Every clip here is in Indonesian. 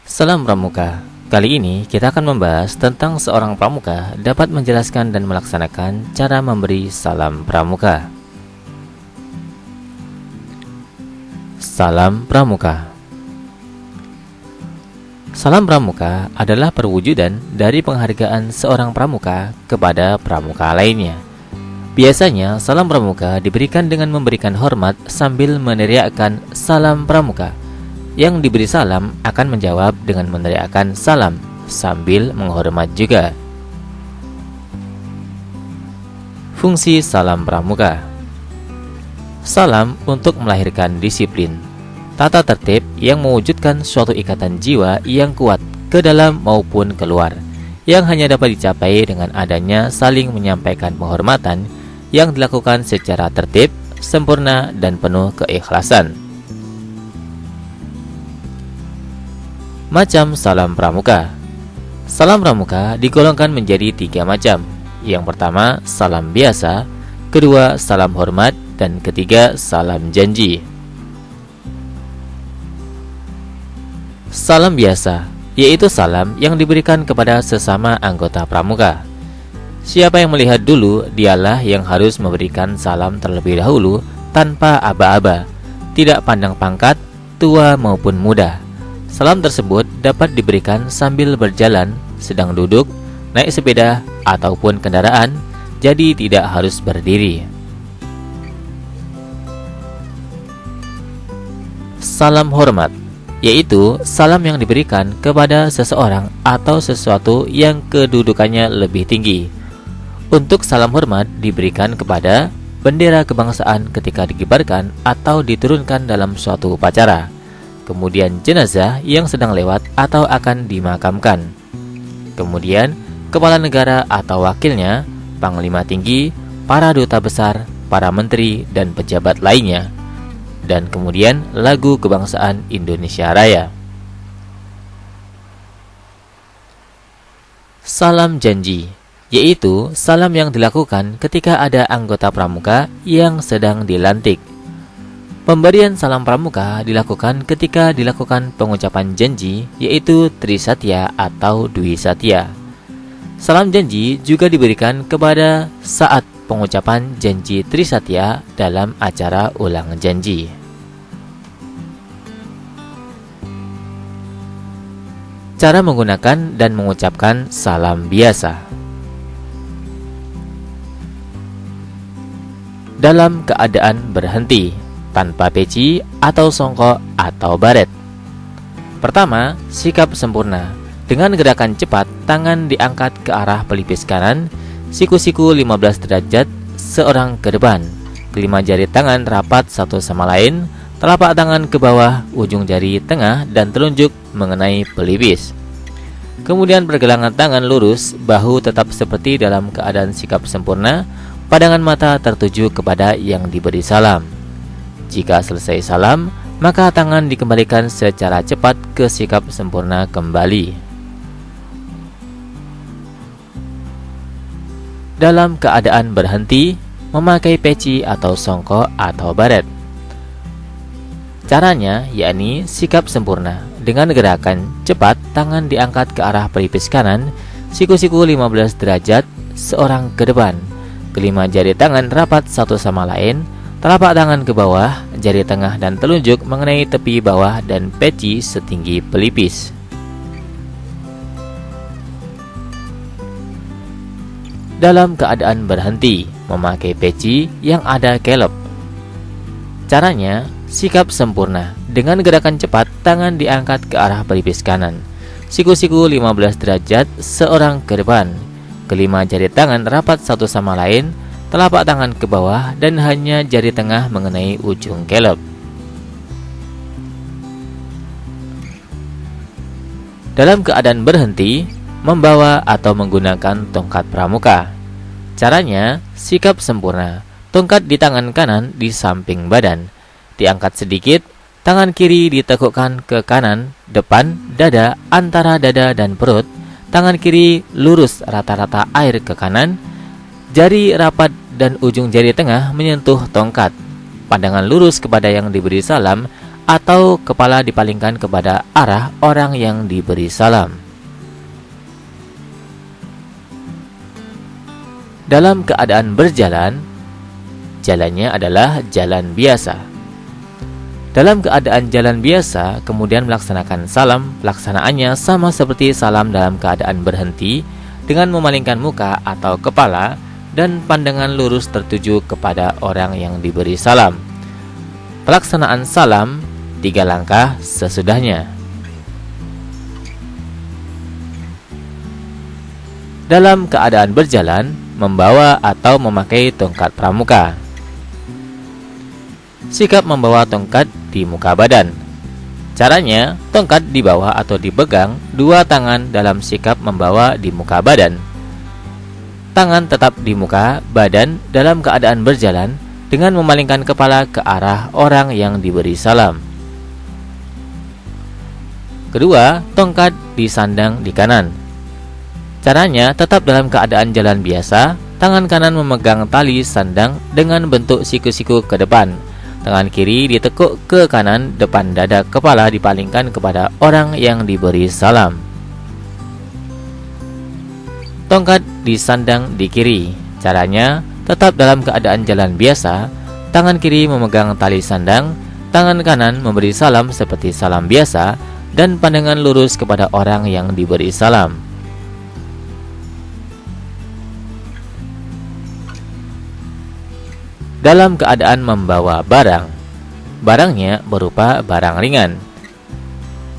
Salam Pramuka. Kali ini kita akan membahas tentang seorang pramuka dapat menjelaskan dan melaksanakan cara memberi salam pramuka. Salam Pramuka. Salam pramuka adalah perwujudan dari penghargaan seorang pramuka kepada pramuka lainnya. Biasanya salam pramuka diberikan dengan memberikan hormat sambil meneriakkan salam pramuka. Yang diberi salam akan menjawab dengan meneriakkan salam sambil menghormat juga. Fungsi salam pramuka. Salam untuk melahirkan disiplin, tata tertib yang mewujudkan suatu ikatan jiwa yang kuat ke dalam maupun keluar, yang hanya dapat dicapai dengan adanya saling menyampaikan penghormatan yang dilakukan secara tertib, sempurna, dan penuh keikhlasan. Macam salam pramuka. Salam pramuka digolongkan menjadi 3 macam. Yang pertama, salam biasa, kedua, salam hormat, dan ketiga, salam janji. Salam biasa, yaitu salam yang diberikan kepada sesama anggota pramuka. Siapa yang melihat dulu, dialah yang harus memberikan salam terlebih dahulu tanpa aba-aba, tidak pandang pangkat, tua maupun muda. Salam tersebut dapat diberikan sambil berjalan, sedang duduk, naik sepeda, ataupun kendaraan, jadi tidak harus berdiri. Salam hormat, yaitu salam yang diberikan kepada seseorang atau sesuatu yang kedudukannya lebih tinggi. Untuk salam hormat diberikan kepada bendera kebangsaan ketika dikibarkan atau diturunkan dalam suatu upacara, kemudian jenazah yang sedang lewat atau akan dimakamkan, kemudian kepala negara atau wakilnya, panglima tinggi, para duta besar, para menteri, dan pejabat lainnya, dan kemudian lagu kebangsaan Indonesia Raya. Salam janji, yaitu salam yang dilakukan ketika ada anggota pramuka yang sedang dilantik. Pemberian salam pramuka dilakukan ketika dilakukan pengucapan janji, yaitu Trisatya atau Dwi Satya. Salam janji juga diberikan kepada saat pengucapan janji Trisatya dalam acara ulang janji. Cara menggunakan dan mengucapkan salam biasa. Dalam keadaan berhenti, tanpa peci atau songkok atau baret. Pertama, sikap sempurna. Dengan gerakan cepat, tangan diangkat ke arah pelipis kanan, siku-siku 15 derajat seorang ke depan. Kelima jari tangan rapat satu sama lain, telapak tangan ke bawah, ujung jari tengah dan telunjuk mengenai pelipis. Kemudian pergelangan tangan lurus, bahu tetap seperti dalam keadaan sikap sempurna, pandangan mata tertuju kepada yang diberi salam. Jika selesai salam, maka tangan dikembalikan secara cepat ke sikap sempurna kembali. Dalam keadaan berhenti, memakai peci atau songkok atau baret. Caranya yakni sikap sempurna. Dengan gerakan cepat, tangan diangkat ke arah pelipis kanan, siku-siku 15 derajat seorang ke depan. Kelima jari tangan rapat satu sama lain, telapak tangan ke bawah, jari tengah dan telunjuk mengenai tepi bawah dan peci setinggi pelipis. Dalam keadaan berhenti, memakai peci yang ada kelop. Caranya, sikap sempurna. Dengan gerakan cepat, tangan diangkat ke arah pelipis kanan, siku-siku 15 derajat seorang ke depan. Kelima jari tangan rapat satu sama lain, telapak tangan ke bawah dan hanya jari tengah mengenai ujung kelop. Dalam keadaan berhenti, membawa atau menggunakan tongkat pramuka. Caranya, sikap sempurna. Tongkat di tangan kanan di samping badan, diangkat sedikit, tangan kiri ditekukkan ke kanan, depan, dada, antara dada dan perut. Tangan kiri lurus rata-rata air ke kanan, jari rapat dan ujung jari tengah menyentuh tongkat. Pandangan lurus kepada yang diberi salam atau kepala dipalingkan kepada arah orang yang diberi salam. Dalam keadaan berjalan, jalannya adalah jalan biasa. Dalam keadaan jalan biasa, kemudian melaksanakan salam, pelaksanaannya sama seperti salam dalam keadaan berhenti, dengan memalingkan muka atau kepala dan pandangan lurus tertuju kepada orang yang diberi salam. Pelaksanaan salam 3 langkah sesudahnya. Dalam keadaan berjalan, membawa atau memakai tongkat pramuka. Sikap membawa tongkat di muka badan. Caranya, tongkat dibawa atau dipegang 2 tangan dalam sikap membawa di muka badan. Tangan tetap di muka badan dalam keadaan berjalan dengan memalingkan kepala ke arah orang yang diberi salam. Kedua, tongkat disandang di kanan. Caranya tetap dalam keadaan jalan biasa, tangan kanan memegang tali sandang dengan bentuk siku-siku ke depan. Tangan kiri ditekuk ke kanan depan dada, kepala dipalingkan kepada orang yang diberi salam. Tongkat disandang di kiri. Caranya tetap dalam keadaan jalan biasa, tangan kiri memegang tali sandang, tangan kanan memberi salam seperti salam biasa, dan pandangan lurus kepada orang yang diberi salam. Dalam keadaan membawa barang, barangnya berupa barang ringan.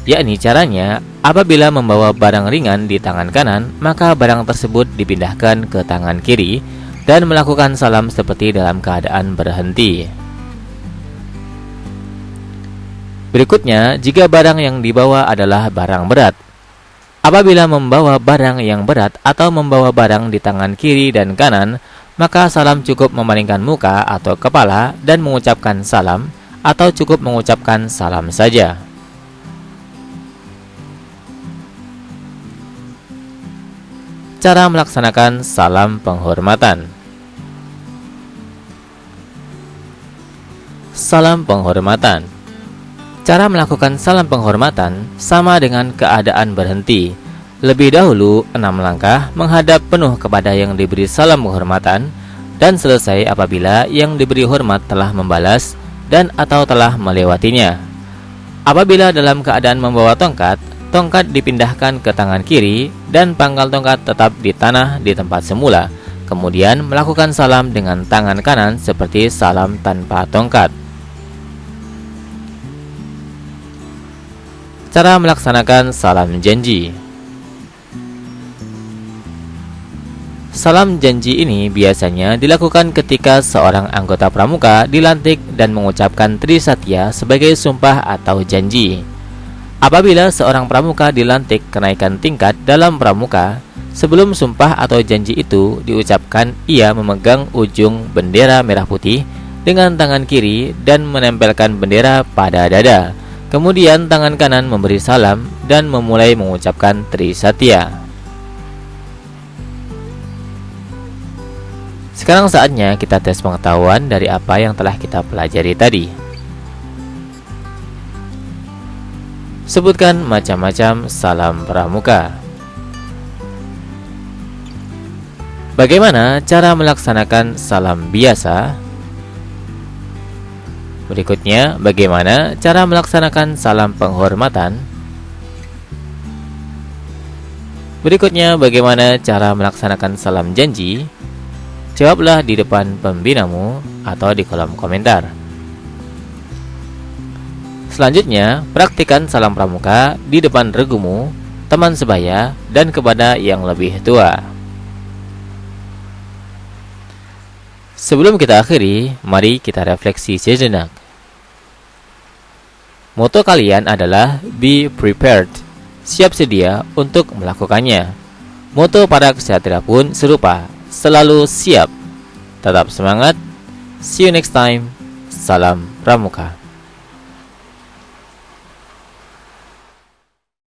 Yakni caranya, apabila membawa barang ringan di tangan kanan, maka barang tersebut dipindahkan ke tangan kiri dan melakukan salam seperti dalam keadaan berhenti. Berikutnya, jika barang yang dibawa adalah barang berat. Apabila membawa barang yang berat atau membawa barang di tangan kiri dan kanan, maka salam cukup memalingkan muka atau kepala dan mengucapkan salam, atau cukup mengucapkan salam saja. Cara melaksanakan salam penghormatan. Salam penghormatan. Cara melakukan salam penghormatan sama dengan keadaan berhenti. Lebih dahulu 6 langkah menghadap penuh kepada yang diberi salam penghormatan, dan selesai apabila yang diberi hormat telah membalas dan atau telah melewatinya. Apabila dalam keadaan membawa tongkat, tongkat dipindahkan ke tangan kiri dan pangkal tongkat tetap di tanah di tempat semula. Kemudian melakukan salam dengan tangan kanan seperti salam tanpa tongkat. Cara melaksanakan salam janji. Salam janji ini biasanya dilakukan ketika seorang anggota pramuka dilantik dan mengucapkan trisatya sebagai sumpah atau janji. Apabila seorang pramuka dilantik kenaikan tingkat dalam pramuka, sebelum sumpah atau janji itu diucapkan, ia memegang ujung bendera merah putih dengan tangan kiri dan menempelkan bendera pada dada. Kemudian tangan kanan memberi salam dan memulai mengucapkan trisatya. Sekarang saatnya kita tes pengetahuan dari apa yang telah kita pelajari tadi. Sebutkan macam-macam salam pramuka. Bagaimana cara melaksanakan salam biasa? Berikutnya, bagaimana cara melaksanakan salam penghormatan? Berikutnya, bagaimana cara melaksanakan salam janji? Jawablah di depan pembinamu atau di kolom komentar. Selanjutnya, praktikkan salam pramuka di depan regumu, teman sebaya, dan kepada yang lebih tua. Sebelum kita akhiri, mari kita refleksi sejenak. Moto kalian adalah be prepared, siap sedia untuk melakukannya. Moto para ksatria pun serupa, selalu siap. Tetap semangat. See you next time. Salam Pramuka.